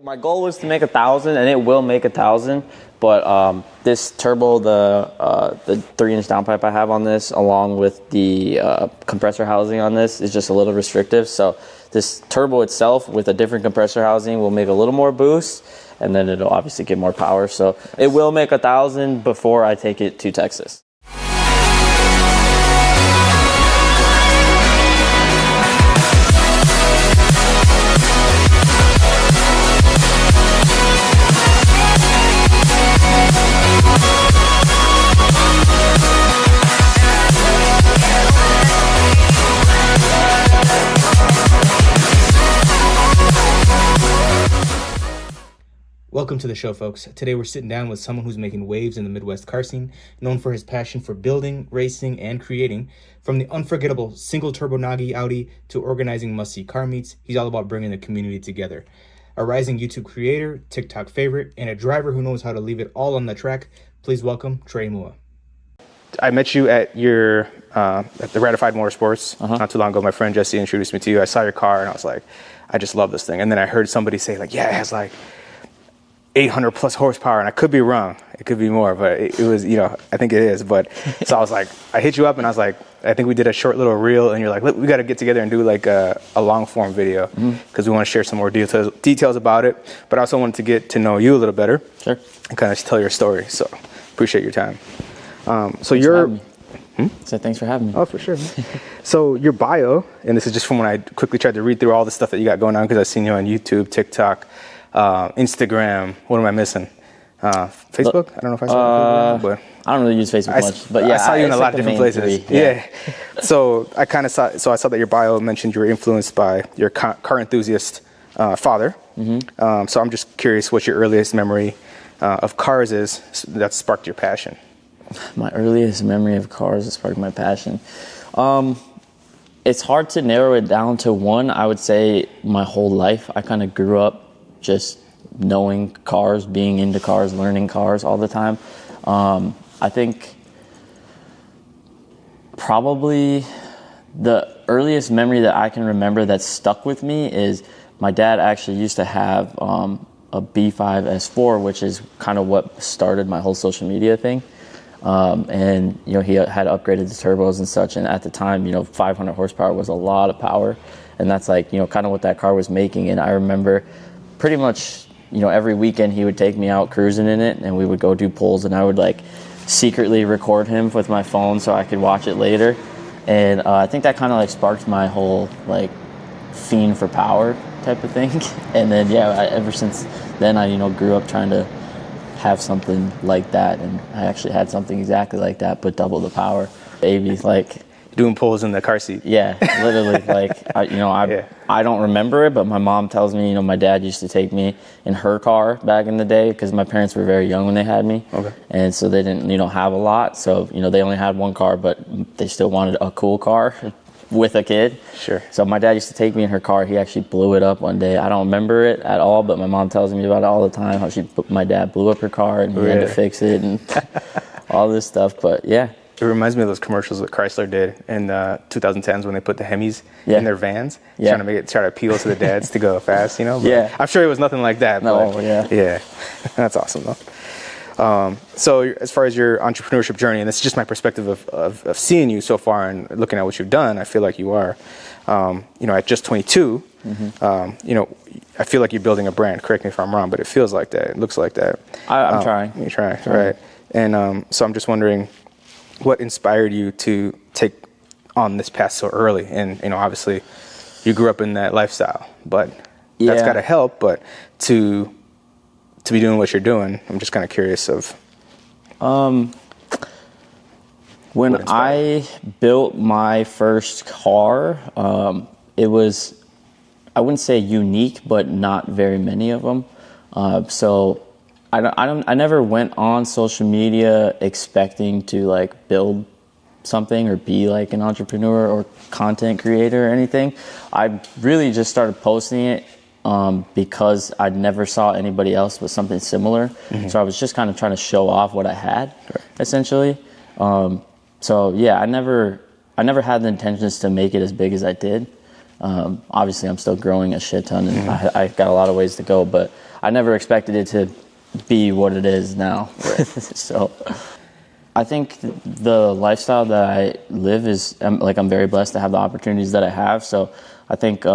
My goal was to make 1,000, and it will make 1,000. But this turbo, the 3-inch downpipe I have on this, along with the compressor housing on this, is just a little restrictive. So this turbo itself, with a different compressor housing, will make a little more boost, and then it'll obviously get more power. So it will make 1,000 before I take it to Texas. Welcome to the show, folks. Today we're sitting down with someone who's making waves in the Midwest car scene, known for his passion for building, racing, and creating. From the unforgettable Singleturbonoggy Audi to organizing must-see car meets, he's all about bringing the community together. A rising YouTube creator, TikTok favorite, and a driver who knows how to leave it all on the track. Please welcome Trae Moua. I met you at at the Ratified Motorsports not too long ago. My friend Jesse introduced me to you. I saw your car and I was like, I just love this thing. And then I heard somebody say like, yeah, it has like 800 plus horsepower, and I could be wrong. It could be more, but it was, I think it is. But so I was like, I hit you up and I was like, I think we did a short little reel, and you're like, look, we got to get together and do like a long form video because we want to share some more details about it. But I also wanted to get to know you a little better, and kind of tell your story. So appreciate your time. So you're. So thanks for having me. Oh, for sure. So your bio, and this is just from when I quickly tried to read through all the stuff that you got going on because I've seen you on YouTube, TikTok, Instagram. What am I missing? Facebook? I don't know if I saw it, but I don't really use Facebook much. But yeah, I saw you in a lot of different places. Yeah. So I kind of saw. So I saw that your bio mentioned you were influenced by your car enthusiast father. So I'm just curious what your earliest memory of cars is that sparked your passion. My earliest memory of cars that sparked my passion. It's hard to narrow it down to one. I would say my whole life I kind of grew up just knowing cars, being into cars, learning cars all the time. I think probably the earliest memory that I can remember that stuck with me is my dad actually used to have a B5 S4, which is kind of what started my whole social media thing. And he had upgraded the turbos and such, and at the time 500 horsepower was a lot of power, and that's like kind of what that car was making. And I remember pretty much every weekend he would take me out cruising in it, and we would go do pulls, and I would like secretly record him with my phone so I could watch it later. And I think that kind of like sparked my whole like fiend for power type of thing. And then ever since then I grew up trying to have something like that, and I actually had something exactly like that but double the power. Baby, like doing pulls in the car seat. Yeah, literally. Like I don't remember it, but my mom tells me my dad used to take me in her car back in the day because my parents were very young when they had me. And so they didn't have a lot, so they only had one car, but they still wanted a cool car with a kid. Sure. So my dad used to take me in her car. He actually blew it up one day. I don't remember it at all, but my mom tells me about it all the time, how my dad blew up her car and he had to fix it and all this stuff. But yeah. It reminds me of those commercials that Chrysler did in the 2010s when they put the Hemis in their vans, trying to appeal to the dads to go fast, But I'm sure it was nothing like that. No, but yeah. That's awesome, though. So as far as your entrepreneurship journey, and this is just my perspective of seeing you so far and looking at what you've done, I feel like you are, at just 22, I feel like you're building a brand. Correct me if I'm wrong, but it feels like that. It looks like that. I'm trying. You're trying, right. And so I'm just wondering, what inspired you to take on this path so early? And obviously you grew up in that lifestyle, but that's got to help. But to be doing what you're doing, I'm just kind of curious of when I built my first car, it was, I wouldn't say unique, but not very many of them. So I never went on social media expecting to like build something or be like an entrepreneur or content creator or anything. I really just started posting it because I never saw anybody else with something similar. So I was just kind of trying to show off what I had, essentially. So yeah, I never had the intentions to make it as big as I did. Obviously, I'm still growing a shit ton, and I got a lot of ways to go, but I never expected it to be what it is now. Right. So I think the lifestyle that I live is, I'm very blessed to have the opportunities that I have. So I think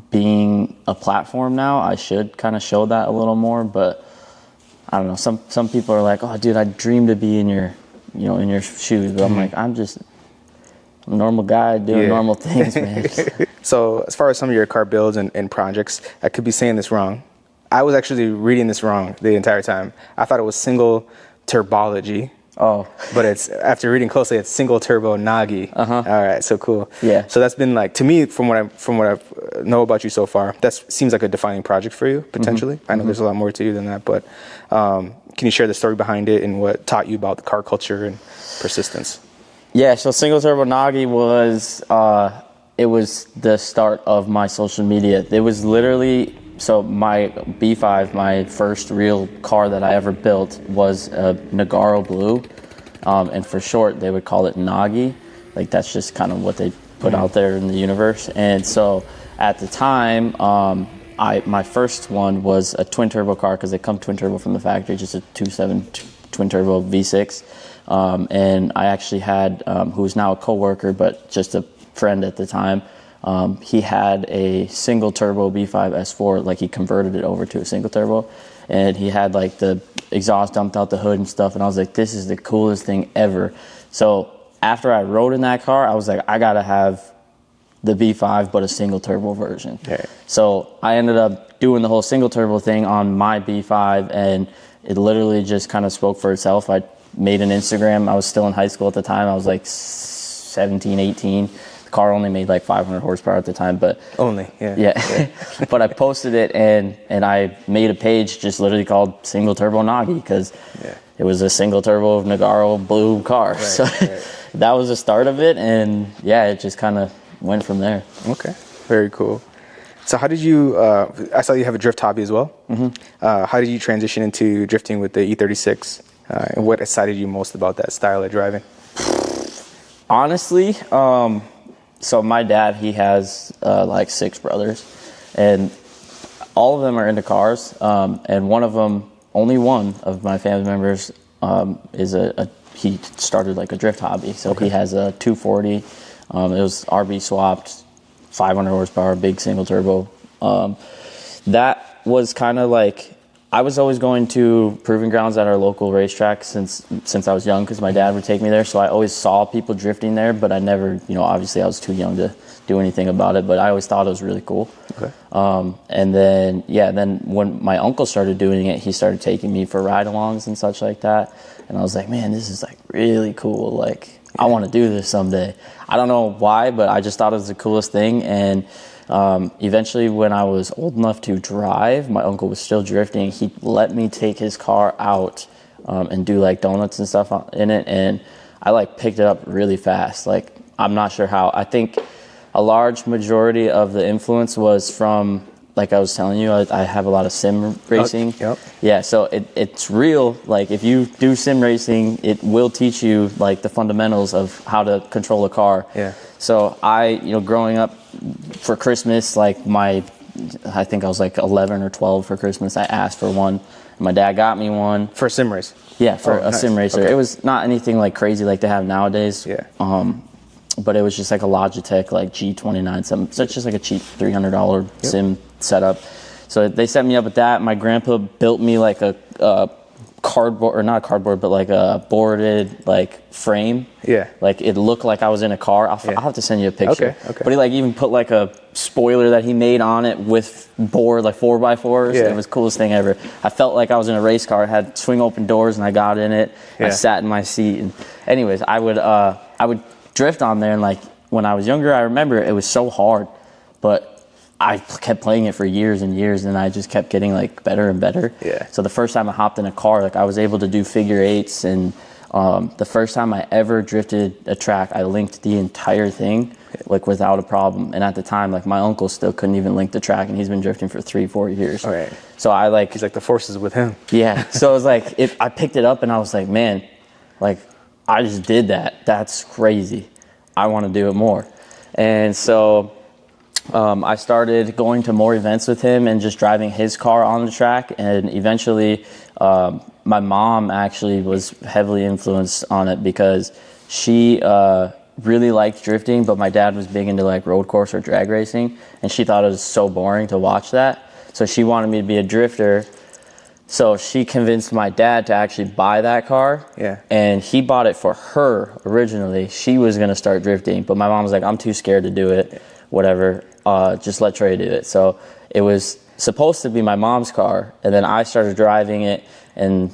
being a platform now, I should kind of show that a little more, but I don't know. Some people are like, "Oh, dude, I dream to be in your shoes," but I'm like, I'm just a normal guy doing normal things, man. So as far as some of your car builds and projects, I could be saying this wrong. I was actually reading this wrong the entire time. I thought it was Singleturbology. Oh, but it's, after reading closely, it's Singleturbonoggy. All right, so cool. Yeah. So that's been like, to me, from what I know about you so far, that seems like a defining project for you potentially. I know there's a lot more to you than that, but can you share the story behind it and what taught you about the car culture and persistence? Yeah. So Singleturbonoggy was it was the start of my social media. It was literally. So my B5, my first real car that I ever built, was a Nagaro Blue, and for short they would call it Nagi. Like, that's just kind of what they put out there in the universe. And so at the time, my first one was a twin turbo car, because they come twin turbo from the factory, just a 2.7 twin turbo V6. And I actually had, who's now a coworker, but just a friend at the time. He had a single turbo B5 S4, like he converted it over to a single turbo, and he had like the exhaust dumped out the hood and stuff, and I was like, this is the coolest thing ever. So after I rode in that car, I was like, I gotta have the B5 but a single turbo version. Okay. So I ended up doing the whole single turbo thing on my B5, and it literally just kind of spoke for itself. I made an Instagram. I was still in high school at the time. I was like 17, 18. Car only made like 500 horsepower at the time, but yeah. But I posted it, and I made a page just literally called Singleturbonoggy, because it was a single turbo Nagaro Blue car. So that was the start of it, and yeah, it just kind of went from there. Okay, very cool. So how did you, I saw you have a drift hobby as well. How did you transition into drifting with the E36? And what excited you most about that style of driving? Honestly, so my dad, he has like 6 brothers, and all of them are into cars. And one of them, only one of my family members, is he started like a drift hobby. So he has a 240. It was RB swapped, 500 horsepower, big single turbo. That was kind of like, I was always going to proving grounds at our local racetrack since I was young, because my dad would take me there. So I always saw people drifting there, but I never, obviously I was too young to do anything about it, but I always thought it was really cool. Okay. And then when my uncle started doing it, he started taking me for ride-alongs and such like that. And I was like, man, this is like really cool. Like, I want to do this someday. I don't know why, but I just thought it was the coolest thing. And eventually, when I was old enough to drive, my uncle was still drifting. He let me take his car out and do like donuts and stuff in it, and I like picked it up really fast. Like, I'm not sure how. I think a large majority of the influence was from, like I was telling you, I have a lot of sim racing. Yep. Yeah, so it's real. Like, if you do sim racing, it will teach you like the fundamentals of how to control a car. Yeah. So I, growing up, for Christmas, like I think I was like 11 or 12 for Christmas, I asked for one. My dad got me one. For a sim race? Yeah, for a sim racer. Okay. It was not anything like crazy like they have nowadays. Yeah. But it was just like a Logitech like G29, so it's just like a cheap $300 sim setup. So they set me up with that. My grandpa built me like a cardboard, or not cardboard, but like a boarded like frame. Yeah. Like, it looked like I was in a car. I'll have to send you a picture. Okay. But he like even put like a spoiler that he made on it with board, like 4x4s. Yeah. It was the coolest thing ever. I felt like I was in a race car. It had swing open doors, and I got in it. Yeah. I sat in my seat, and anyways, I would drift on there, and like when I was younger, I remember it was so hard, but I kept playing it for years and years, and I just kept getting like better and better. Yeah. So the first time I hopped in a car, like I was able to do figure eights, and the first time I ever drifted a track, I linked the entire thing like without a problem. And at the time, like my uncle still couldn't even link the track, and he's been drifting for 3-4 years. Okay. So he's like, the force is with him. Yeah. So it was like, I picked it up, and I was like, man, like I just did that. That's crazy. I want to do it more. And so I started going to more events with him and just driving his car on the track. And eventually, my mom actually was heavily influenced on it because she really liked drifting, but my dad was big into like road course or drag racing, and she thought it was so boring to watch that. So she wanted me to be a drifter. So she convinced my dad to actually buy that car. Yeah. And he bought it for her originally. She was going to start drifting, but my mom was like, I'm too scared to do it. Whatever. Just let Trae do it. So it was supposed to be my mom's car. And then I started driving it and,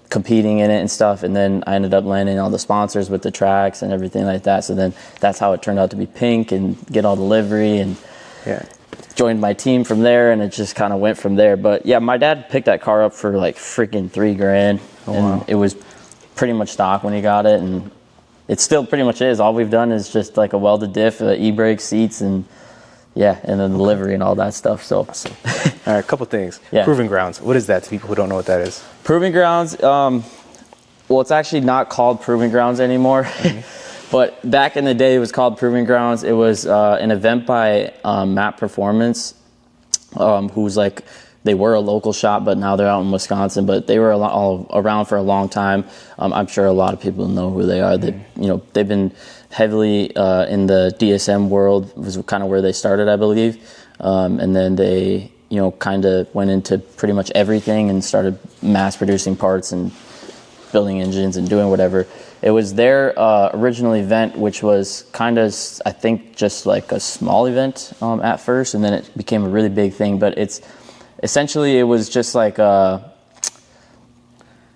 competing in it and stuff. And then I ended up landing all the sponsors with the tracks and everything like that. So then that's how it turned out to be pink and get all the livery and joined my team from there. And it just kind of went from there. But yeah, my dad picked that car up for like freaking $3,000. Oh, and wow. It was pretty much stock when he got it. And it still pretty much is. All we've done is just like a welded diff, e-brake, seats, and and then the livery and all that stuff. So, awesome. All right, a couple things. Yeah. Proving grounds. What is that to people who don't know what that is? Proving grounds. Well, it's actually not called Proving Grounds anymore. But back in the day, it was called Proving Grounds. It was an event by Map Performance, who's like, they were a local shop, but now they're out in Wisconsin. But they were all around for a long time. I'm sure a lot of people know who they are. They've been heavily in the DSM world. Was kind of where they started, I believe. And then they, kind of went into pretty much everything and started mass producing parts and building engines and doing whatever. It was their original event, which was kind of, I think, just like a small event at first, and then it became a really big thing. But it's essentially, it was just like a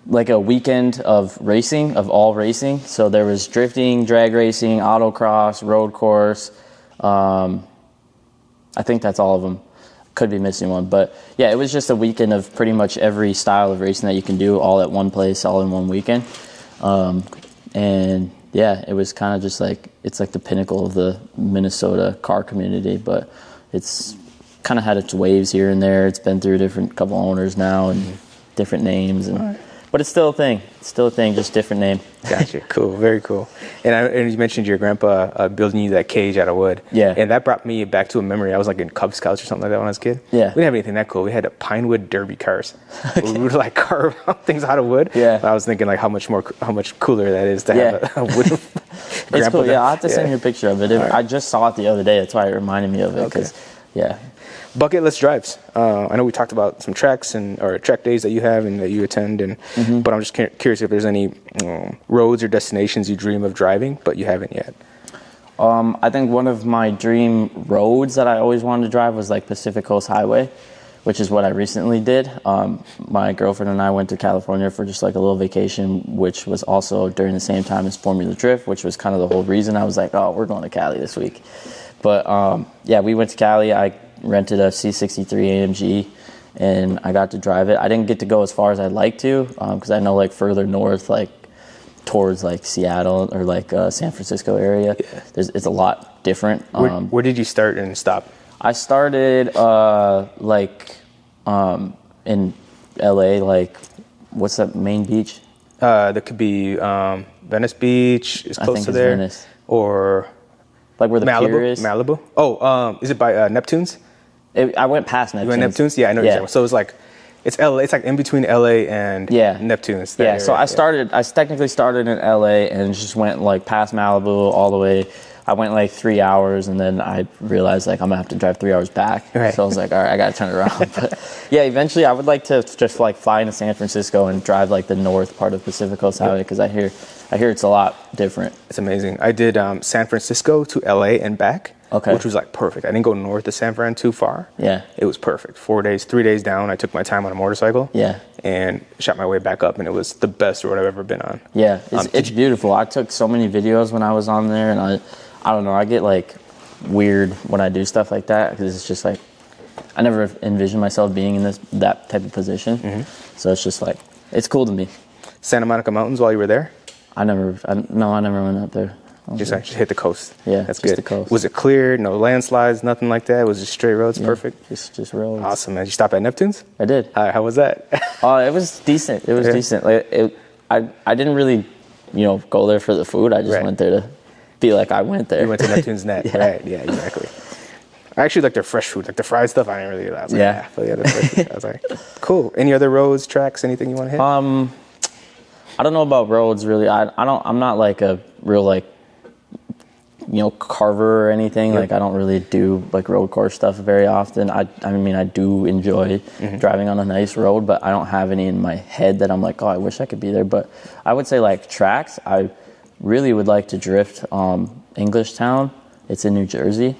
weekend of racing, of all racing. So there was drifting, drag racing, autocross, road course. I think that's all of them. Could be missing one, but yeah, it was just a weekend of pretty much every style of racing that you can do, all at one place, all in one weekend. And yeah, it was kind of just like, it's like the pinnacle of the Minnesota car community, but it's kind of had its waves here and there. It's been through a couple owners now and different names, and but it's still a thing. It's still a thing, just different name. Gotcha. Cool. Very cool. And you mentioned your grandpa building you that cage out of wood. Yeah. And that brought me back to a memory. I was like in Cub Scouts or something like that when I was a kid. Yeah. We didn't have anything that cool. We had pine wood derby cars. Okay. We would like carve out things out of wood. Yeah. I was thinking like how much cooler that is to have a wood. It's cool. Yeah, I'll have to send you a picture of it. Right. I just saw it the other day. That's why it reminded me of it. Because, Bucket list drives. I know we talked about some tracks or track days that you have and that you attend, but I'm just curious if there's any roads or destinations you dream of driving, but you haven't yet. I think one of my dream roads that I always wanted to drive was like Pacific Coast Highway, which is what I recently did. My girlfriend and I went to California for just like a little vacation, which was also during the same time as Formula Drift, which was kind of the whole reason I was like, oh, we're going to Cali this week. But we went to Cali. I rented a C63 AMG, and I got to drive it. I didn't get to go as far as I'd like to, because I know like further north, like towards like Seattle or like San Francisco area, it's a lot different. Where did you start and stop? I started in LA, like what's that main beach? That could be Venice Beach. Is close to there. Venice. Or like where the pier is. Malibu. Oh, is it by Neptune's? I went past Neptune's. You went Neptune's? Yeah, I know exactly. So it's LA. It's like in between LA and Neptune's. Yeah. So I technically started in LA and just went like past Malibu all the way. I went like 3 hours, and then I realized like I'm gonna have to drive 3 hours back. Right. So I was like, all right, I gotta turn it around. But yeah, eventually I would like to just like fly into San Francisco and drive like the north part of Pacific Coast Highway, because I hear it's a lot different. It's amazing. I did San Francisco to LA and back, which was like perfect. I didn't go north of San Fran too far. Yeah. It was perfect. 4 days, 3 days down. I took my time on a motorcycle. Yeah. And shot my way back up, and it was the best road I've ever been on. Yeah, it's beautiful. I took so many videos when I was on there, and I don't know, I get like weird when I do stuff like that, because it's just like I never envisioned myself being in that type of position. Mm-hmm. So it's just like, it's cool to me. Santa Monica Mountains while you were there? I never went up there. Just actually hit the coast. Yeah, that's just good. the coast. Was it clear? No landslides, nothing like that? Was it straight roads? Yeah, perfect. Just roads. Awesome, man. Did you stop at Neptune's? I did. How was that? It was decent. It was decent. Like I didn't really, go there for the food. I just went there to be like I went there. You went to Neptune's Net. Yeah. Right. Yeah, exactly. I actually like their fresh food, like the fried stuff. I didn't really. I was like, Yeah. But yeah, the fresh food. I was like, cool. Any other roads, tracks, anything you want to hit? I don't know about roads really. I'm not like a real like, you know, carver or anything. Like I don't really do like road course stuff very often. I mean, I do enjoy driving on a nice road, but I don't have any in my head that I'm like, oh, I wish I could be there. But I would say like tracks, I really would like to drift Englishtown. It's in New Jersey.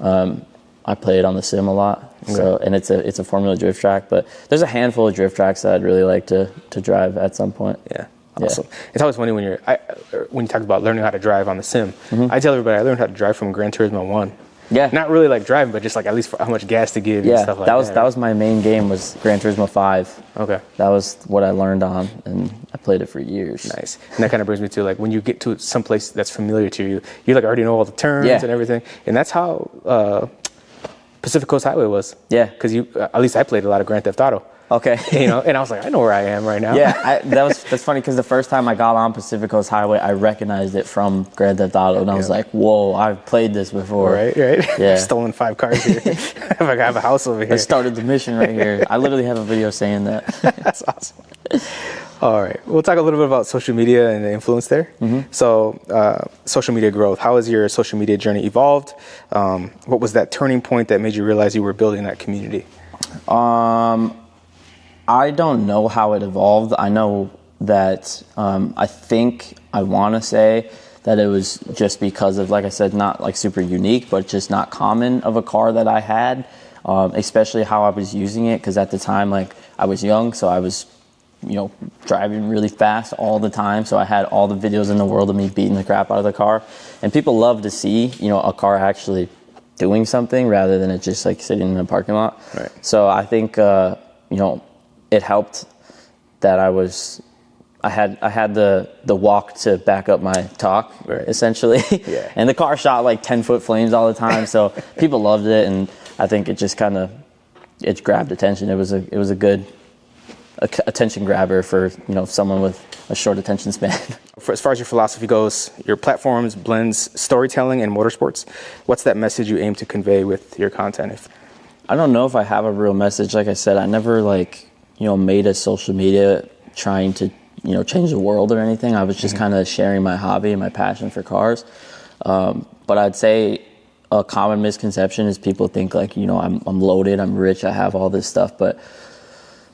I play it on the sim a lot. So, and it's a Formula drift track, but there's a handful of drift tracks that I'd really like to drive at some point. Yeah. Awesome. Yeah. It's always funny when you talk about learning how to drive on the sim. I tell everybody I learned how to drive from Gran Turismo 1. Yeah. Not really like driving, but just like at least for how much gas to give and stuff like that. That was my main game was Gran Turismo 5. Okay. That was what I learned on, and I played it for years. Nice. And that kind of brings me to like when you get to some place that's familiar to you, you like already know all the turns and everything. And that's how Pacific Coast Highway was. Yeah. Because at least I played a lot of Grand Theft Auto. Okay. You know, and I was like, I know where I am right now. Yeah, that's funny because the first time I got on Pacific Coast Highway, I recognized it from Grand Theft Auto, and I was like, whoa, I've played this before. Right. Yeah. Stolen 5 cars here. I have a house over here. I started the mission right here. I literally have a video saying that. That's awesome. All right. We'll talk a little bit about social media and the influence there. So, social media growth. How has your social media journey evolved? What was that turning point that made you realize you were building that community? I don't know how it evolved. I know that I want to say that it was just because of, like I said, not like super unique, but just not common of a car that I had, especially how I was using it. Because at the time, like I was young, so I was, you know, driving really fast all the time. So I had all the videos in the world of me beating the crap out of the car. And people love to see, you know, a car actually doing something rather than it just like sitting in a parking lot. Right. So I think, you know, it helped that I had the walk to back up my talk, essentially. Yeah. And the car shot like 10-foot flames all the time, so people loved it, and I think it just kind of grabbed attention. It was a good attention grabber for, you know, someone with a short attention span. As far as your philosophy goes, your platforms blends storytelling and motorsports. What's that message you aim to convey with your content? I don't know if I have a real message. Like I said, I never made a social media trying to, you know, change the world or anything. I was just kind of sharing my hobby and my passion for cars. But I'd say a common misconception is people think like, you know, I'm loaded, I'm rich, I have all this stuff, but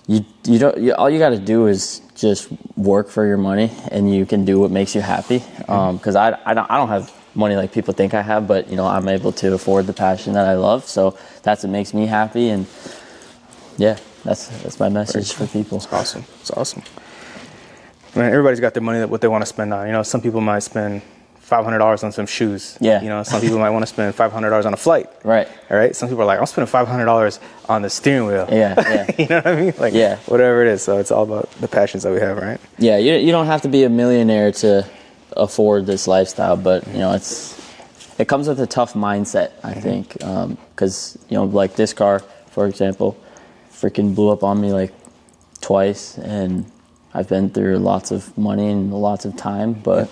all you got to do is just work for your money, and you can do what makes you happy. Because I don't have money like people think I have, but you know, I'm able to afford the passion that I love, so that's what makes me happy. And yeah, that's my message for people. It's awesome. It's awesome. Man, everybody's got their money, what they want to spend on. You know, some people might spend $500 on some shoes. Yeah. You know, some people might want to spend $500 on a flight. Right. All right. Some people are like, I'm spending $500 on the steering wheel. Yeah. You know what I mean? Like, whatever it is. So it's all about the passions that we have, right? Yeah. You don't have to be a millionaire to afford this lifestyle, but you know, it comes with a tough mindset, I think, because you know, like this car, for example, freaking blew up on me like twice, and I've been through lots of money and lots of time, but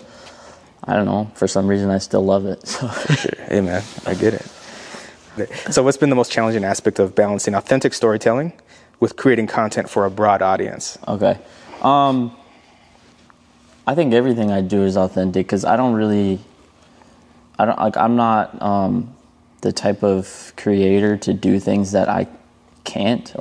I don't know, for some reason I still love it. So. For sure. Hey man, I get it. So what's been the most challenging aspect of balancing authentic storytelling with creating content for a broad audience? Okay. I think everything I do is authentic because I'm not the type of creator to do things that I can't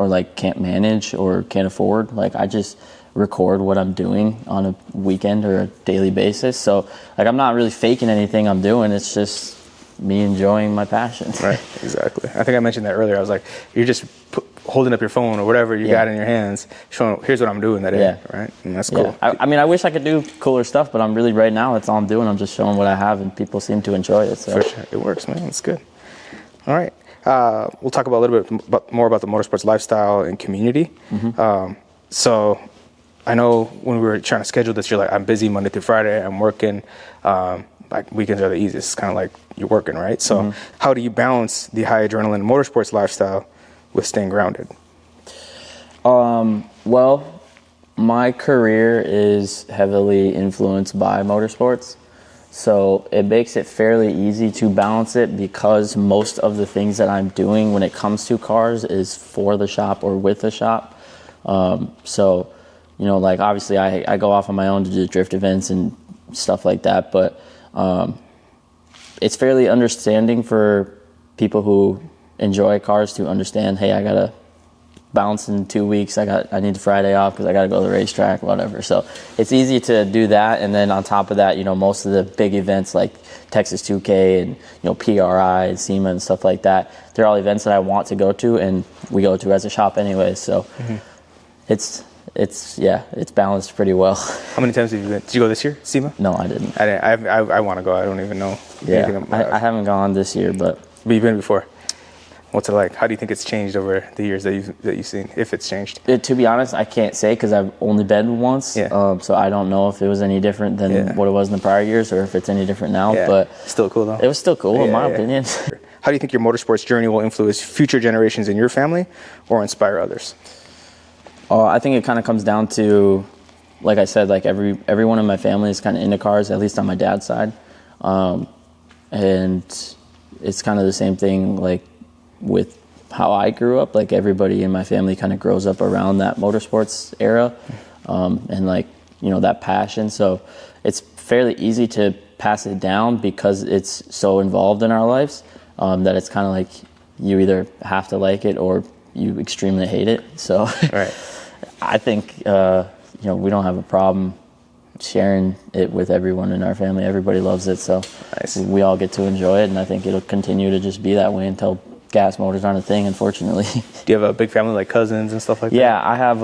manage or can't afford. Like I just record what I'm doing on a weekend or a daily basis. So like I'm not really faking anything I'm doing. It's just me enjoying my passion. Right, exactly. I think I mentioned that earlier. I was like, you're just holding up your phone or whatever you got in your hands, showing, here's what I'm doing that day, right? And that's cool. Yeah. I mean, I wish I could do cooler stuff, but I'm really, right now, that's all I'm doing. I'm just showing what I have, and people seem to enjoy it. So. For sure. It works, man. It's good. All right. We'll talk about a little bit more about the motorsports lifestyle and community. So I know when we were trying to schedule this, you're like, I'm busy Monday through Friday. I'm working. Like weekends are the easiest. It's kind of like you're working, right? So how do you balance the high adrenaline motorsports lifestyle with staying grounded? Well, my career is heavily influenced by motorsports. So it makes it fairly easy to balance it because most of the things that I'm doing when it comes to cars is for the shop or with the shop. So, you know, like obviously I go off on my own to do drift events and stuff like that, but it's fairly understanding for people who enjoy cars to understand, hey, I gotta bounce in 2 weeks. I need the Friday off because I got to go to the racetrack, whatever. So it's easy to do that. And then on top of that, you know, most of the big events like Texas 2K and, you know, PRI and SEMA and stuff like that, they're all events that I want to go to and we go to as a shop anyway. So it's balanced pretty well. How many times have you been? Did you go this year, SEMA? No, I didn't. I want to go. I don't even know. Yeah, I haven't gone this year, but you've been before. What's it like? How do you think it's changed over the years that you've seen, if it's changed? To be honest, I can't say because I've only been once. Yeah. So I don't know if it was any different than what it was in the prior years or if it's any different now. Yeah. But still cool, though. It was still cool, in my opinion. How do you think your motorsports journey will influence future generations in your family or inspire others? I think it kind of comes down to, like I said, like everyone in my family is kind of into cars, at least on my dad's side. And it's kind of the same thing like with how I grew up. Like everybody in my family kind of grows up around that motorsports era and like, you know, that passion. So it's fairly easy to pass it down because it's so involved in our lives that it's kind of like you either have to like it or you extremely hate it. So right. I think, you know, we don't have a problem sharing it with everyone in our family. Everybody loves it. So nice. We all get to enjoy it. And I think it'll continue to just be that way until gas motors aren't a thing, unfortunately. Do you have a big family, like cousins and stuff like that? Yeah, I have,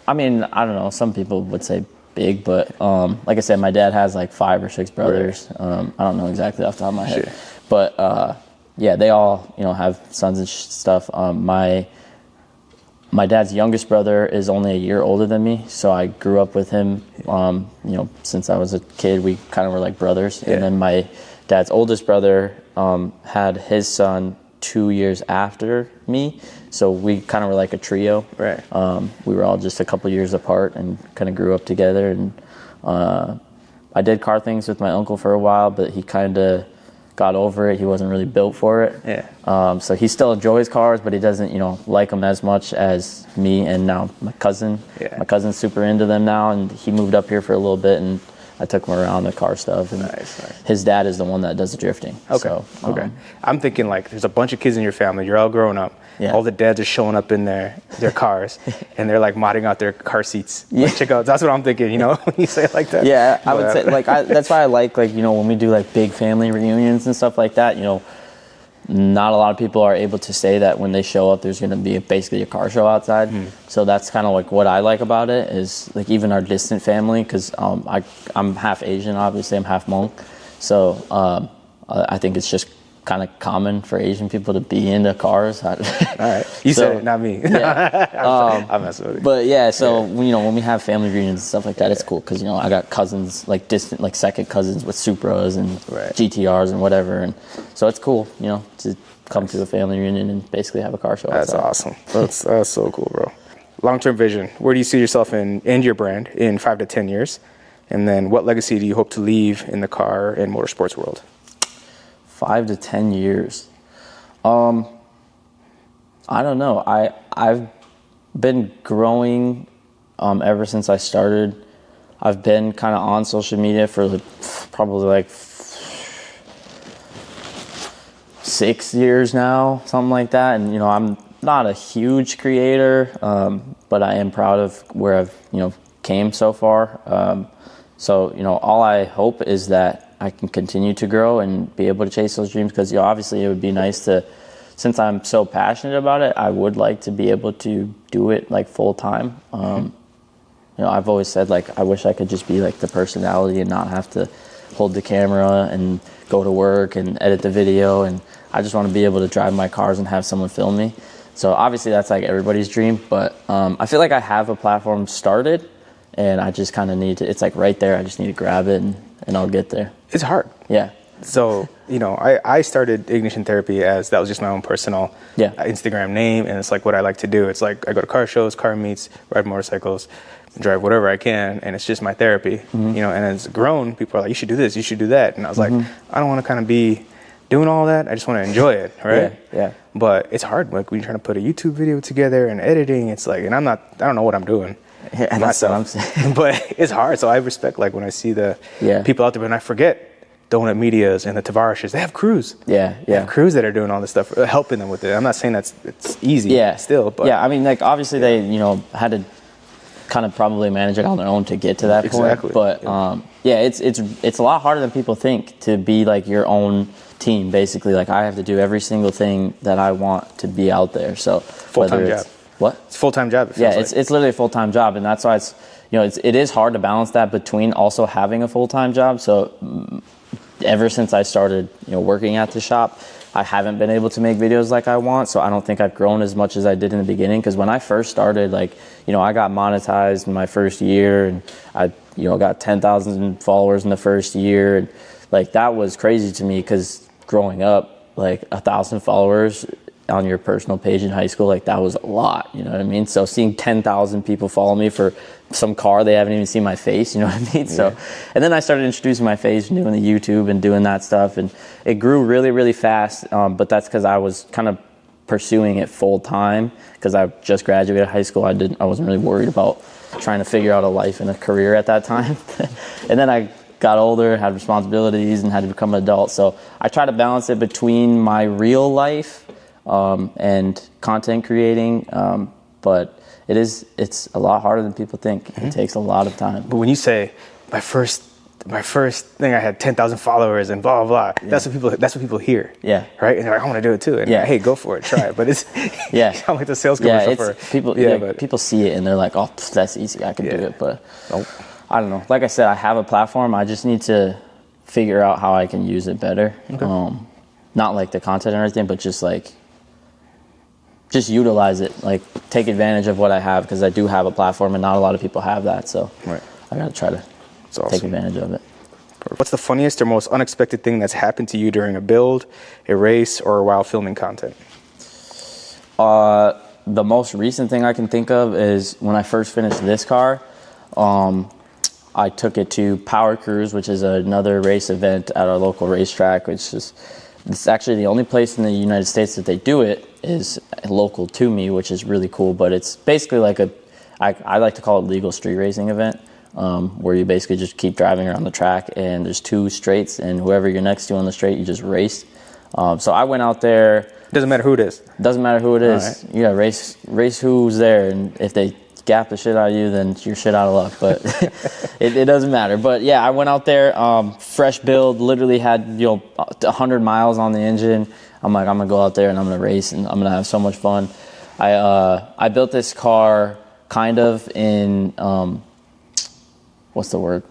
I mean, I don't know, some people would say big, but like I said, my dad has like 5 or 6 brothers. Right. I don't know exactly off the top of my head. Sure. But yeah, they all, you know, have sons and stuff. My dad's youngest brother is only a year older than me, so I grew up with him, you know, since I was a kid. We kind of were like brothers. Yeah. And then my dad's oldest brother had his son 2 years after me, so we kind of were like a trio. Right. We were all just a couple years apart and kind of grew up together. And I did car things with my uncle for a while, but he kind of got over it. He wasn't really built for it. Yeah. So he still enjoys cars, but he doesn't, you know, like them as much as me and now my cousin. Yeah. My cousin's super into them now, and he moved up here for a little bit, and I took him around the car stuff. And nice. His dad is the one that does the drifting. Okay. So, okay. I'm thinking like there's a bunch of kids in your family. You're all growing up. Yeah. All the dads are showing up in their cars, and they're like modding out their car seats. Yeah. Like, check out. That's what I'm thinking. You know, when you say it like that. Yeah, I would say like that's why I like you know, when we do like big family reunions and stuff like that. You know, not a lot of people are able to say that when they show up, there's going to be basically a car show outside. So that's kind of like what I like about it is like even our distant family, because I'm half Asian, obviously I'm half Hmong, so I think it's just kind of common for Asian people to be into cars. All right, you said it, not me. Yeah. I'm messing with you. But yeah, so you know, when we have family reunions and stuff like that, it's cool because, you know, I got cousins, like distant, like second cousins with Supras and GTRs and whatever, and so it's cool, you know, to come to a family reunion and basically have a car show. That's awesome. That's so cool, bro. Long-term vision. Where do you see yourself and your brand in 5 to 10 years? And then what legacy do you hope to leave in the car and motorsports world? 5 to 10 years. I don't know. I've been growing ever since I started. I've been kind of on social media for probably like 6 years now, something like that. And, you know, I'm not a huge creator, but I am proud of where I've, you know, came so far. So, you know, all I hope is that I can continue to grow and be able to chase those dreams, because, you know, obviously it would be nice to, since I'm so passionate about it, I would like to be able to do it like full time. You know, I've always said like I wish I could just be like the personality and not have to hold the camera and go to work and edit the video, and I just want to be able to drive my cars and have someone film me. So obviously that's like everybody's dream, but I feel like I have a platform started and I just kind of need to, it's like right there, I just need to grab it and I'll get there. It's hard. Yeah. So, I started Ignition Therapy as that was just my own personal Instagram name, and it's like what I like to do. It's like I go to car shows, car meets, ride motorcycles, drive whatever I can, and it's just my therapy, and as it's grown, people are like, you should do this, you should do that, and I was like, I don't want to kind of be doing all that. I just want to enjoy it, right? Yeah. But it's hard, like when you're trying to put a YouTube video together and editing, it's like, and I don't know what I'm doing. Yeah, that's what I'm saying. But it's hard, so I respect like when I see the people out there, and I forget Donut Medias and the Tavareshes, they have crews. They have crews that are doing all this stuff, helping them with it. I'm not saying it's easy still, but I mean, like obviously they, had to kind of probably manage it on their own to get to that point. But it's a lot harder than people think to be like your own team, basically. Like I have to do every single thing that I want to be out there. So full-time job. What? It's a full-time job. It's literally a full-time job, and that's why it is hard to balance that between also having a full-time job. So ever since I started, working at the shop, I haven't been able to make videos like I want. So I don't think I've grown as much as I did in the beginning. Because when I first started, I got monetized in my first year, and I, got 10,000 followers in the first year, and like that was crazy to me because growing up, like 1,000 followers on your personal page in high school, like that was a lot, you know what I mean? So seeing 10,000 people follow me for some car, they haven't even seen my face, you know what I mean? So, and then I started introducing my face and doing the YouTube and doing that stuff, and it grew really, really fast. But that's because I was kind of pursuing it full time because I just graduated high school. I wasn't really worried about trying to figure out a life and a career at that time. And then I got older, had responsibilities, and had to become an adult. So I try to balance it between my real life and content creating, but it's a lot harder than people think. It takes a lot of time. But when you say my first thing, I had 10,000 followers and blah blah blah, that's what people hear. Right, and they're like, I want to do it too. And hey, go for it, try it. But it's sound like the sales commercial for people. But people see it and they're like, oh, that's easy, I can do it. But I don't know. Like I said, I have a platform. I just need to figure out how I can use it better. Not like the content or anything, but just utilize it, like take advantage of what I have, because I do have a platform and not a lot of people have that. So I gotta try to take advantage of it. What's the funniest or most unexpected thing that's happened to you during a build, a race, or while filming content? The most recent thing I can think of is when I first finished this car. I took it to Power Cruise, which is another race event at our local racetrack, which is it's actually the only place in the United States that they do it is local to me, which is really cool. But it's basically like I like to call it legal street racing event, where you basically just keep driving around the track, and there's two straights, and whoever you're next to on the straight, you just race. So I went out there. Doesn't matter who it is. Doesn't matter who it is. Right. Yeah, race who's there, and if they gap the shit out of you, then you're shit out of luck. But it doesn't matter. But yeah, I went out there, fresh build, literally had 100 miles on the engine. I'm like, I'm gonna go out there and I'm gonna race and I'm gonna have so much fun. I built this car kind of in what's the word?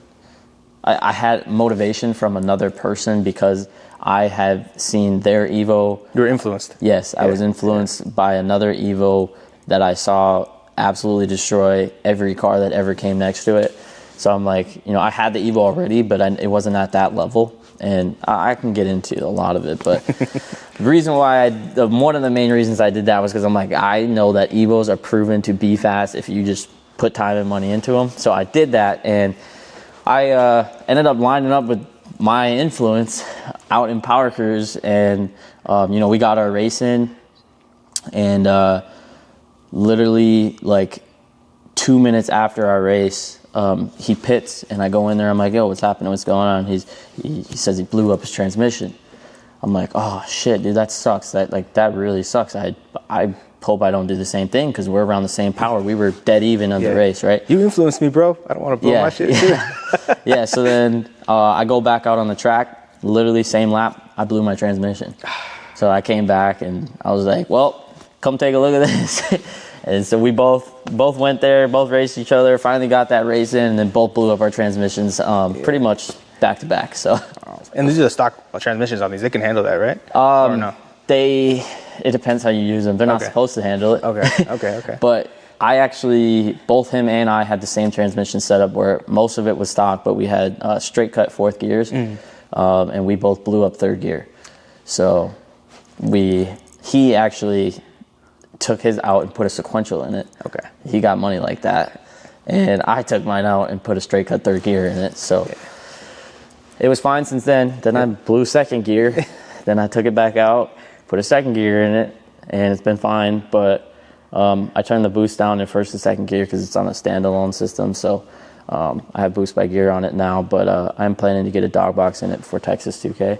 I had motivation from another person because I have seen their Evo. You were influenced. Yes, I was influenced by another Evo that I saw absolutely destroy every car that ever came next to it. So I'm like, I had the Evo already, but it wasn't at that level. And I can get into a lot of it, but the reason why one of the main reasons I did that was because I'm like, I know that Evos are proven to be fast if you just put time and money into them. So I did that, and I ended up lining up with my influence out in Power Cruise, and we got our race in, and literally like 2 minutes after our race, he pits, and I go in there. I'm like, yo, what's happening? What's going on? He says he blew up his transmission. I'm like, oh shit, dude, that sucks. That really sucks. I hope I don't do the same thing, because we're around the same power. We were dead even on the race, right? You influenced me, bro. I don't want to blow my shit too. Yeah. So then I go back out on the track. Literally same lap, I blew my transmission. So I came back and I was like, well, come take a look at this. And so we both went there, both raced each other, finally got that race in, and then both blew up our transmissions pretty much back to back. So. And these are the stock transmissions on these. They can handle that, right? Or no? It depends how you use them. They're not supposed to handle it. Okay. But both him and I had the same transmission setup where most of it was stock, but we had straight cut fourth gears. and we both blew up third gear. So he actually took his out and put a sequential in it. Okay. He got money like that. And I took mine out and put a straight cut third gear in it. So it was fine since then. Then I blew second gear. Then I took it back out, put a second gear in it, and it's been fine. But I turned the boost down in first and second gear because it's on a standalone system. So I have boost by gear on it now. But I'm planning to get a dog box in it for Texas 2K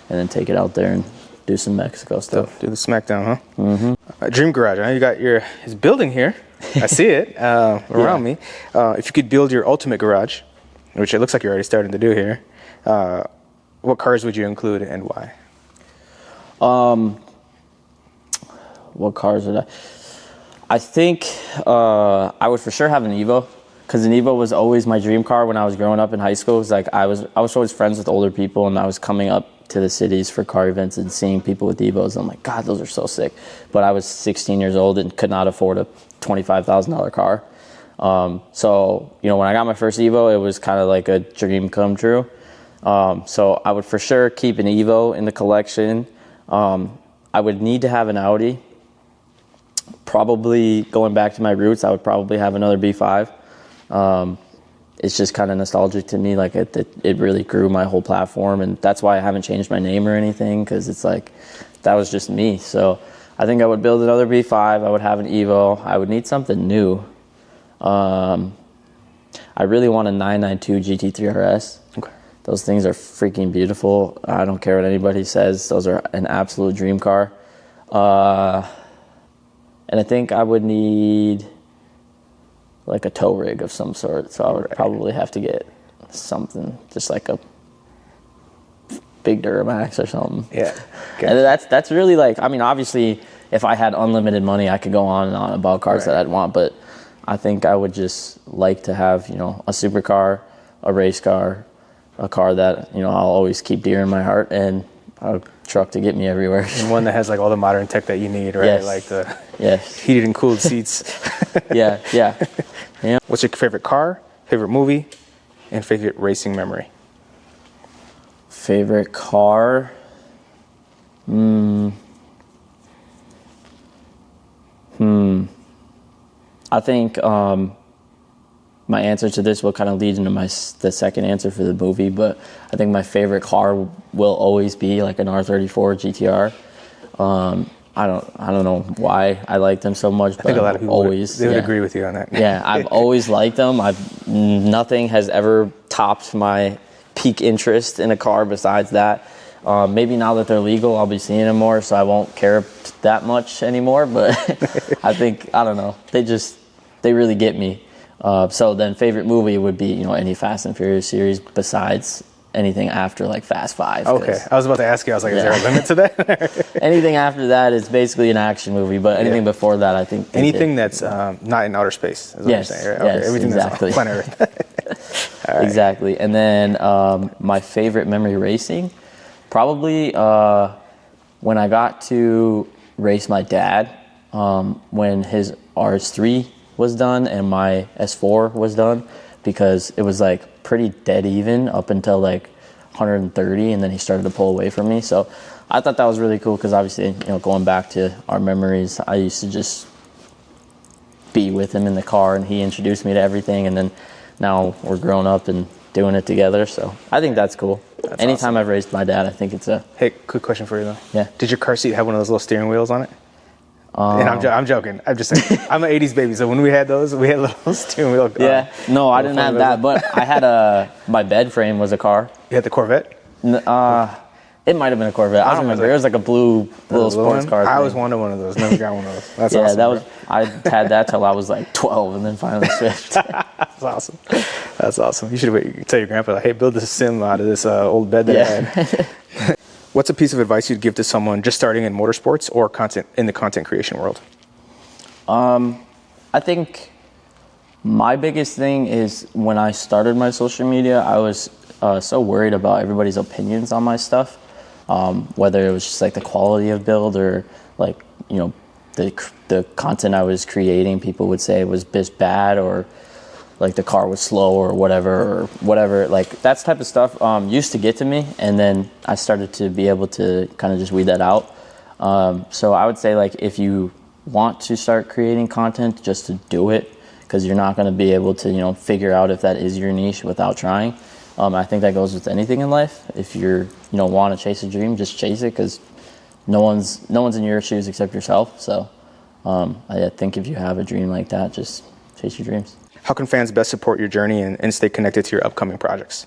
and then take it out there and do some Mexico stuff. Do the smackdown, huh? Mm-hmm. Dream garage. I know you got his building here. I see it around me. If you could build your ultimate garage, which it looks like you're already starting to do here, what cars would you include and why? What cars would I think I would for sure have an Evo, because an Evo was always my dream car when I was growing up in high school. It was like I was always friends with older people, and I was coming up to the cities for car events and seeing people with Evos. I'm like, God, those are so sick. But I was 16 years old and could not afford a $25,000 car. So, when I got my first Evo, it was kind of like a dream come true. So I would for sure keep an Evo in the collection. I would need to have an Audi. Probably going back to my roots, I would probably have another B5. It's just kind of nostalgic to me. Like it really grew my whole platform, and that's why I haven't changed my name or anything, because it's like that was just me. So I think I would build another B5. I would have an Evo. I would need something new. I really want a 992 GT3 RS. Okay. Those things are freaking beautiful. I don't care what anybody says. Those are an absolute dream car. And I think I would need like a tow rig of some sort. So I would probably have to get something, just like a big Duramax or something. Yeah. Okay. And that's really like, I mean, obviously, if I had unlimited money, I could go on and on about cars that I'd want. But I think I would just like to have, a supercar, a race car, a car that, I'll always keep dear in my heart, and a truck to get me everywhere. And one that has like all the modern tech that you need, right? Yes. Like the Yes. heated and cooled seats. Yeah. What's your favorite car, favorite movie, and favorite racing memory? Favorite car? I think my answer to this will kind of lead into the second answer for the movie, but I think my favorite car will always be like an R34 GTR. I don't know why I like them so much, but I think a lot of people always would agree with you on that. Yeah, I've always liked them. Nothing has ever topped my peak interest in a car besides that. Maybe now that they're legal, I'll be seeing them more, so I won't care that much anymore. But I think, I don't know, they really get me. So then favorite movie would be, any Fast and Furious series besides anything after like Fast 5. Okay, I was about to ask you, I was like, is there a limit to that? Anything after that is basically an action movie, but anything before that, I think... Anything that's not in outer space, is what you're saying, right? Yes, okay, everything exactly. that's on planet Earth. All right. Exactly. And then my favorite memory racing, probably when I got to race my dad, when his RS3 was done and my S4 was done, because it was like pretty dead even up until like 130, and then he started to pull away from me. So I thought that was really cool, because obviously, going back to our memories, I used to just be with him in the car, and he introduced me to everything, and then now we're grown up and doing it together. So I think that's cool. Anytime awesome. I've raced my dad, I think it's a... Hey, quick question for you though. Yeah. Did your car seat have one of those little steering wheels on it? And I'm joking. I'm just saying. I'm an 80s baby, so when we had those, we had little steering wheel. Yeah. No, I didn't have that, but I had my bed frame was a car. You had the Corvette? It might have been a Corvette. I don't remember. It was like a blue little sports car. I always wanted one of those. Never got one of those. That's awesome. I had that till I was like 12, and then finally switched. That's awesome. That's awesome. You should tell your grandpa, like, hey, build this sim out of this old bed that I had. What's a piece of advice you'd give to someone just starting in motorsports or in the content creation world? I think my biggest thing is when I started my social media, I was so worried about everybody's opinions on my stuff, whether it was just like the quality of build or like, the content I was creating, people would say was bad, or like the car was slow or whatever. Like that type of stuff used to get to me, and then I started to be able to kind of just weed that out. So I would say, like, if you want to start creating content, just to do it, because you're not going to be able to, you know, figure out if that is your niche without trying. I think that goes with anything in life. If you're, you know, want to chase a dream, just chase it, because no one's in your shoes except yourself. So I think if you have a dream like that, just chase your dreams. How can fans best support your journey and stay connected to your upcoming projects?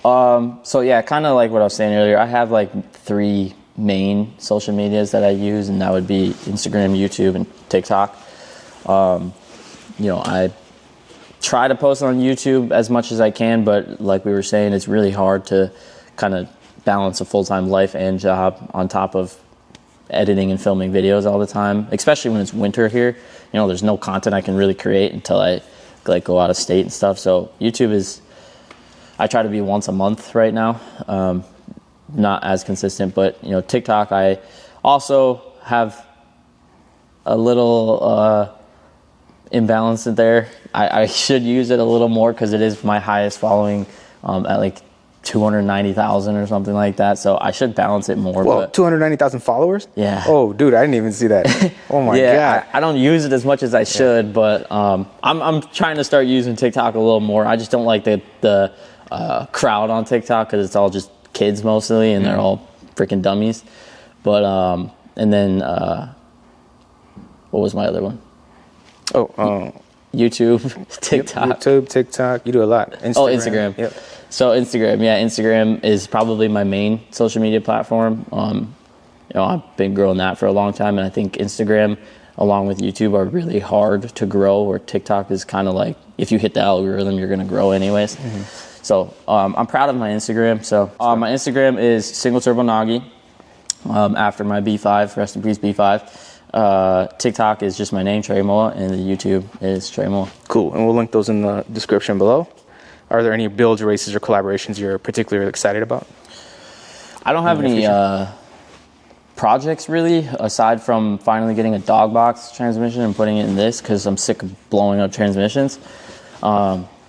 So yeah, kind of like what I was saying earlier, I have like 3 main social medias that I use, and that would be Instagram, YouTube, and TikTok. You know, I try to post on YouTube as much as I can, but like we were saying, it's really hard to kind of balance a full-time life and job on top of editing and filming videos all the time, especially when it's winter here. You know, there's no content I can really create until I like go out of state and stuff. So YouTube is, I try to be once a month right now. Not as consistent, but you know, TikTok, I also have a little imbalance there. I should use it a little more, because it is my highest following at like 290,000 or something like that. So I should balance it more. Well, but 290,000 followers? Yeah. Oh, dude, I didn't even see that. Oh my yeah, God. I don't use it as much as I should, but I'm trying to start using TikTok a little more. I just don't like the crowd on TikTok, because it's all just kids mostly, and they're all freaking dummies. But and then what was my other one? YouTube, TikTok. YouTube, TikTok. You do a lot. Instagram. Instagram. Yep. So Instagram is probably my main social media platform. You know, I've been growing that for a long time, and I think Instagram, along with YouTube, are really hard to grow. Where TikTok is kind of like, if you hit the algorithm, you're going to grow anyways. So I'm proud of my Instagram. So my Instagram is Singleturbonoggy, after my B5, rest in peace B5. TikTok is just my name, Trae Moua, and the YouTube is Trae Moua. Cool, and we'll link those in the description below. Are there any builds, races, or collaborations you're particularly excited about? I don't have any projects really, aside from finally getting a dog box transmission and putting it in this, because I'm sick of blowing up transmissions.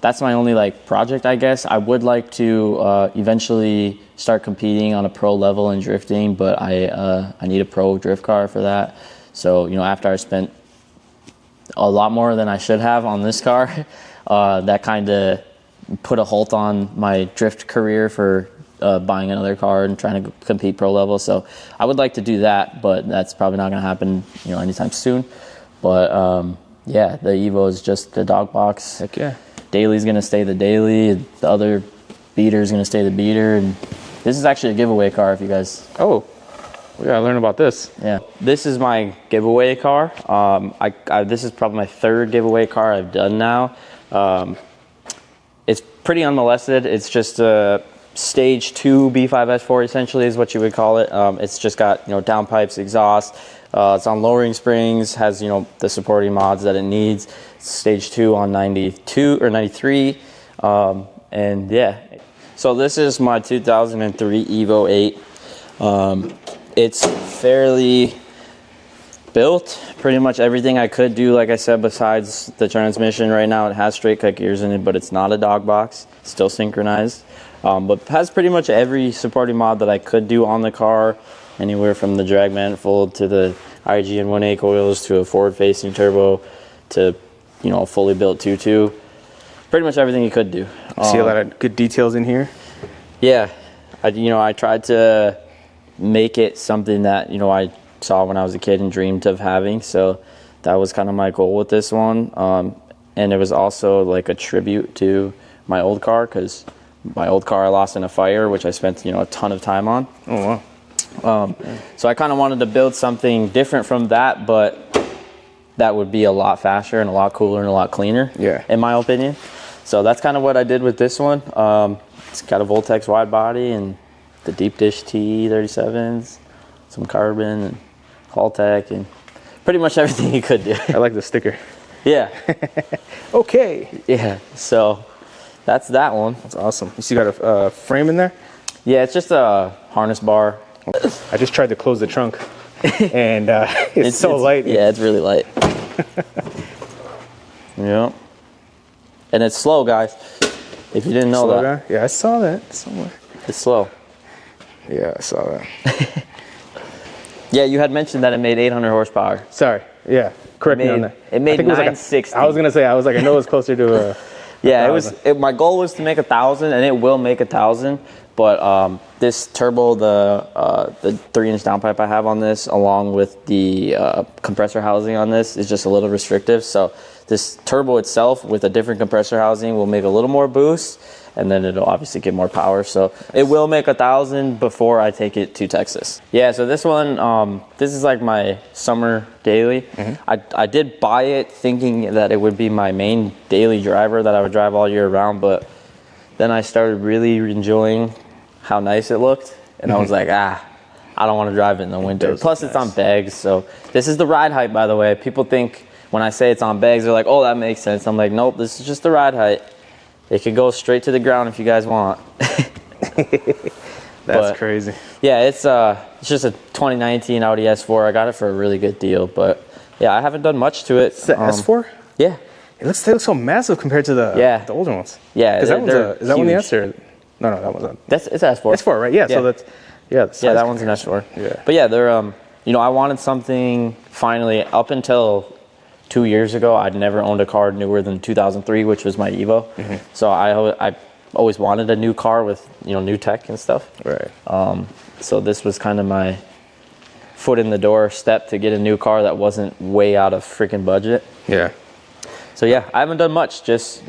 That's my only like project, I guess. I would like to eventually start competing on a pro level in drifting, but I need a pro drift car for that. So, you know, after I spent a lot more than I should have on this car, that kind of put a halt on my drift career for buying another car and trying to compete pro level. So I would like to do that, but that's probably not going to happen, you know, anytime soon. But yeah, the Evo is just the dog box. Heck yeah. Daily's going to stay the daily. The other beater is going to stay the beater. And this is actually a giveaway car if you guys... Oh, we got to learn about this. Yeah. This is my giveaway car. This is probably my 3rd giveaway car I've done now. It's pretty unmolested. It's just a stage 2 B5S4 essentially is what you would call it. It's just got, you know, downpipes, exhaust. It's on lowering springs, has, you know, the supporting mods that it needs. It's stage 2 on 92 or 93. And yeah. So this is my 2003 Evo 8. It's fairly built, pretty much everything I could do, like I said, besides the transmission. Right now it has straight cut gears in it, but it's not a dog box, it's still synchronized. But has pretty much every supporting mod that I could do on the car, anywhere from the drag manifold to the IgnitionTherapy coils to a forward facing turbo to, you know, a fully built 2.2. Pretty much everything you could do. See a lot of good details in here. Yeah, I tried to make it something that, you know, I saw when I was a kid and dreamed of having. So that was kind of my goal with this one. And it was also like a tribute to my old car, because my old car I lost in a fire, which I spent, you know, a ton of time on. Oh, wow. So I kind of wanted to build something different from that, but that would be a lot faster and a lot cooler and a lot cleaner, yeah, in my opinion. So that's kind of what I did with this one. It's got a Voltex wide body and the deep dish T37s, some carbon and Haltech, and pretty much everything you could do. I like the sticker. Yeah. Okay. Yeah, so that's that one. That's awesome. You still got a frame in there? Yeah, it's just a harness bar. I just tried to close the trunk, and it's so light. Yeah, it's really light. Yeah. And it's slow, guys. If you didn't know Slow that. guy? Yeah, I saw that somewhere. It's slow. Yeah, I saw that. Yeah, you had mentioned that it made 800 horsepower. Sorry. Yeah. Correct me on that. It made I think it was 960. I was gonna say. I was like, I know it's closer to. Yeah, 1,000. my goal was to make 1,000, and it will make 1,000. But this turbo, the 3-inch downpipe I have on this, along with the compressor housing on this, is just a little restrictive. So this turbo itself, with a different compressor housing, will make a little more boost, and then it'll obviously get more power. So it will make 1,000 before I take it to Texas. Yeah, so this one, this is like my summer daily. I did buy it thinking that it would be my main daily driver that I would drive all year round, but then I started really enjoying how nice it looked, and I was like, I don't want to drive it in the winter. Plus, it's on bags, so this is the ride height, by the way. People think when I say it's on bags, they're like, oh, that makes sense. I'm like, nope, this is just the ride height. It could go straight to the ground if you guys want. That's crazy. Yeah, it's just a 2019 Audi S4. I got it for a really good deal, but yeah, I haven't done much to it. It's the S4? Yeah. It looks so massive compared to the older ones. Yeah, is that one the huge. S or no? That one's It's S4. S4, right? Yeah. So that's that one's an S4. Yeah. But yeah, they're I wanted something finally. Up until 2 years ago, I'd never owned a car newer than 2003, which was my Evo. So I always wanted a new car with new tech and stuff. Right. So this was kind of my foot in the door step to get a new car that wasn't way out of freaking budget. Yeah. So yeah, I haven't done much. Just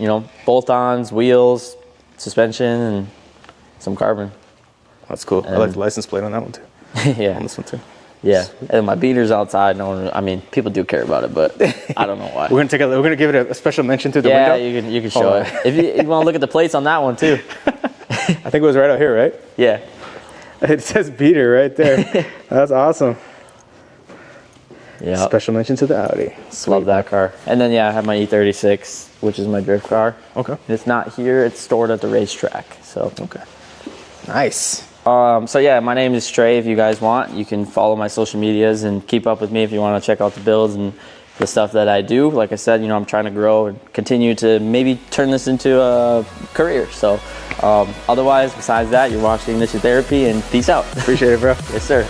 bolt-ons, wheels, suspension, and some carbon. That's cool. I like the license plate on that one too. Yeah. On this one too. Yeah, and my beater's outside. People do care about it, but I don't know why. We're gonna give it a special mention through the window. Yeah, you can show it. If you want to look at the plates on that one too. I think it was right out here, right? Yeah. It says beater right there. That's awesome. Yeah. Special mention to the Audi. Sweet. Love that car. And then I have my E36, which is my drift car. Okay. It's not here. It's stored at the racetrack. So. Okay. Nice. So yeah, my name is Trae. If you guys want, you can follow my social medias and keep up with me if you want to check out the builds and the stuff that I do. Like I said, I'm trying to grow and continue to maybe turn this into a career. So otherwise, besides that, you're watching Ignition Therapy, and peace out. Appreciate it, bro. Yes, sir.